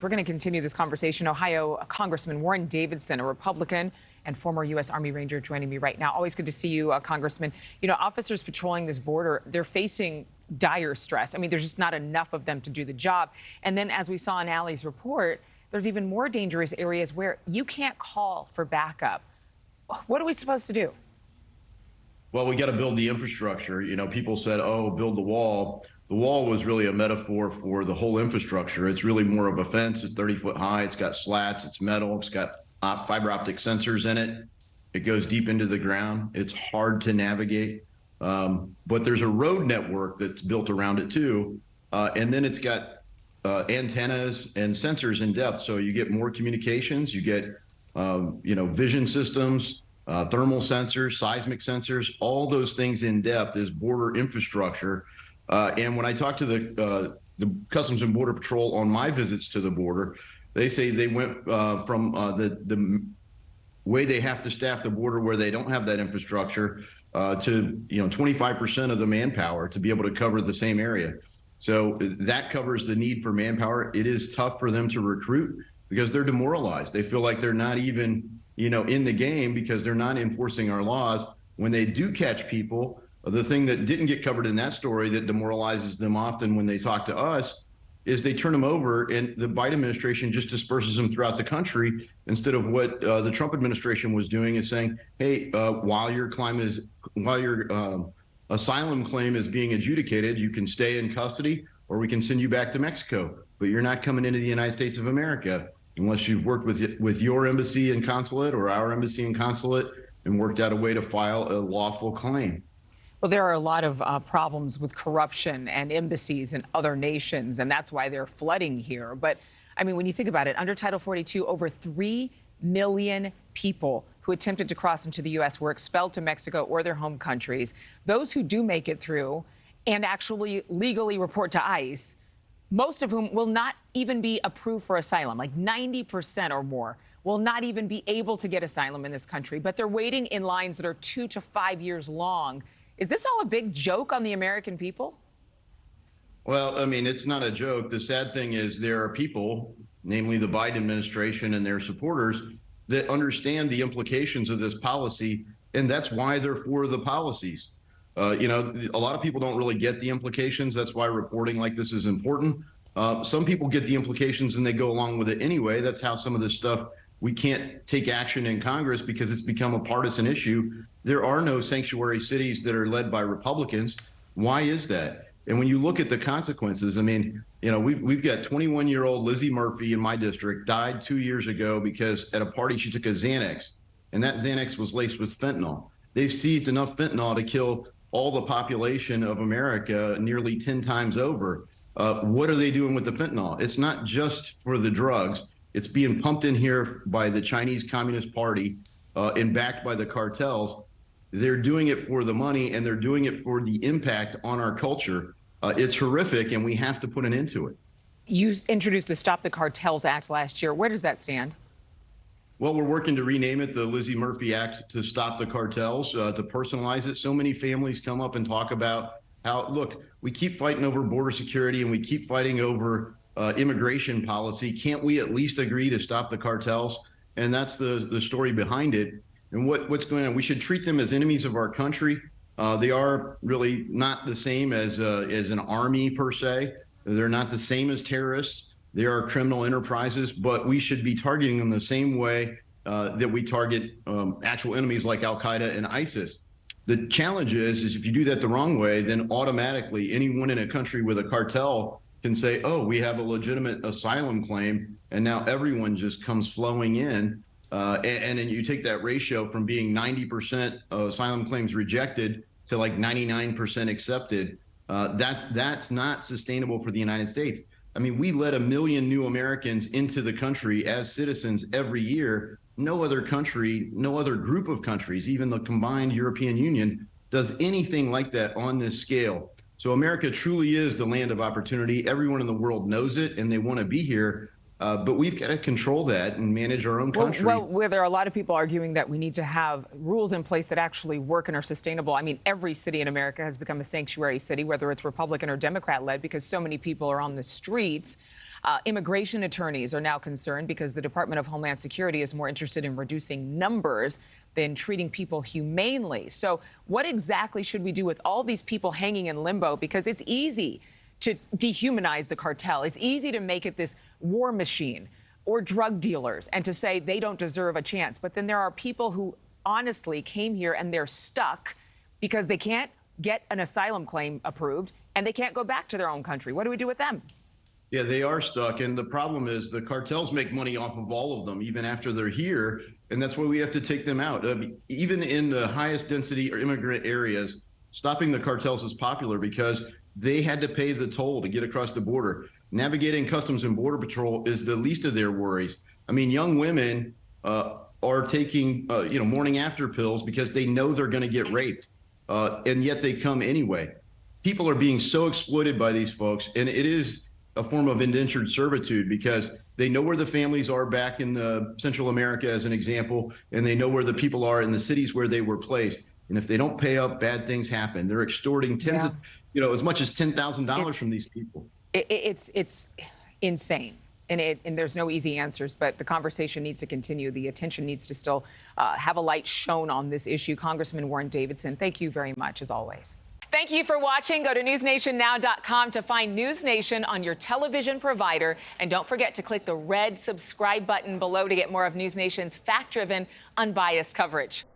We're going to continue this conversation. Ohio Congressman Warren Davidson, a Republican and former U.S. Army Ranger, joining me right now. Always good to see you, Congressman. You know, officers patrolling this border, they're facing dire stress. I mean, there's just not enough of them to do the job. And then, as we saw in Allie's report, there's even more dangerous areas where you can't call for backup. What are we supposed to do? Well, we got to build the infrastructure. You know, people said, oh, build the wall. The wall was really a metaphor for the whole infrastructure. It's really more of a fence. It's 30 foot high. It's got slats. It's metal. It's got fiber optic sensors in it. It goes deep into the ground. It's hard to navigate. But there's a road network that's built around it, too. And then it's got antennas and sensors in depth. So you get more communications. You get, vision systems, thermal sensors, seismic sensors, all those things in depth is border infrastructure. And when I talk to the Customs and Border Patrol on my visits to the border, they say they went from the way they have to staff the border where they don't have that infrastructure to 25% of the manpower to be able to cover the same area. So that covers the need for manpower. It is tough for them to recruit because they're demoralized. They feel like they're not even in the game because they're not enforcing our laws. When they do catch people, the thing that didn't get covered in that story that demoralizes them often when they talk to us is they turn them over, and the Biden administration just disperses them throughout the country instead of what the Trump administration was doing, is saying, hey, while your asylum claim is being adjudicated, you can stay in custody or we can send you back to Mexico, but you're not coming into the United States of America unless you've worked with your embassy and consulate or our embassy and consulate and worked out a way to file a lawful claim. Well, there are a lot of problems with corruption and embassies in other nations, and that's why they're flooding here. But, I mean, when you think about it, under Title 42, over 3 million people who attempted to cross into the U.S. were expelled to Mexico or their home countries. Those who do make it through and actually legally report to ICE, most of whom will not even be approved for asylum, like 90% or more will not even be able to get asylum in this country, but they're waiting in lines that are 2 to 5 years long. Is this all a big joke on the American people? Well, I mean, it's not a joke. The sad thing is there are people, namely the Biden administration and their supporters, that understand the implications of this policy, and that's why they're for the policies. A lot of people don't really get the implications. That's why reporting like this is important. Some people get the implications and they go along with it anyway. That's how some of this stuff, we can't take action in Congress because it's become a partisan issue. There are no sanctuary cities that are led by Republicans. Why is that? And when you look at the consequences, I mean, we've got 21-year-old Lizzie Murphy in my district died 2 years ago because at a party she took a Xanax, and that Xanax was laced with fentanyl. They've seized enough fentanyl to kill all the population of America nearly 10 times over. What are they doing with the fentanyl? It's not just for the drugs. It's being pumped in here by the Chinese Communist Party and backed by the cartels. They're doing it for the money, and they're doing it for the impact on our culture. It's horrific, and we have to put an end to it. You introduced the Stop the Cartels Act last year. Where does that stand? Well, we're working to rename it the Lizzie Murphy Act to stop the cartels, to personalize it. So many families come up and talk about how, look, we keep fighting over border security and we keep fighting over immigration policy. Can't we at least agree to stop the cartels? And that's the story behind it. And what's going on? We should treat them as enemies of our country. They are really not the same as an army per se. They're not the same as terrorists. They are criminal enterprises, but we should be targeting them the same way that we target actual enemies like Al-Qaeda and ISIS. The challenge is if you do that the wrong way, then automatically anyone in a country with a cartel can say, oh, we have a legitimate asylum claim, and now everyone just comes flowing in. And then you take that ratio from being 90% asylum claims rejected to like 99% accepted. That's not sustainable for the United States. I mean, we let 1 million new Americans into the country as citizens every year. No other country, no other group of countries, even the combined European Union, does anything like that on this scale. So America truly is the land of opportunity. Everyone in the world knows it, and they want to be here. But we've got to control that and manage our own country. Well, there are a lot of people arguing that we need to have rules in place that actually work and are sustainable. I mean, every city in America has become a sanctuary city, whether it's Republican or Democrat-led, because so many people are on the streets. Immigration attorneys are now concerned because the Department of Homeland Security is more interested in reducing numbers than treating people humanely. So what exactly should we do with all these people hanging in limbo? Because it's easy to dehumanize the cartel. It's easy to make it this war machine or drug dealers and to say they don't deserve a chance. But then there are people who honestly came here and they're stuck because they can't get an asylum claim approved and they can't go back to their own country. What do we do with them? Yeah, they are stuck. And the problem is the cartels make money off of all of them, even after they're here. And that's why we have to take them out. Even in the highest density or immigrant areas, stopping the cartels is popular because they had to pay the toll to get across the border. Navigating Customs and Border Patrol is the least of their worries. I mean, young women are taking, morning after pills because they know they're going to get raped. And yet they come anyway. People are being so exploited by these folks. And it is a form of indentured servitude because they know where the families are back in Central America, as an example, and they know where the people are in the cities where they were placed. And if they don't pay up, bad things happen. They're extorting tens of, as much as $10,000 from these people. It's insane. And there's no easy answers, but the conversation needs to continue. The attention needs to still have a light shown on this issue. Congressman Warren Davidson, thank you very much, as always. Thank you for watching. Go to newsnationnow.com to find News Nation on your television provider. And don't forget to click the red subscribe button below to get more of News Nation's fact-driven, unbiased coverage.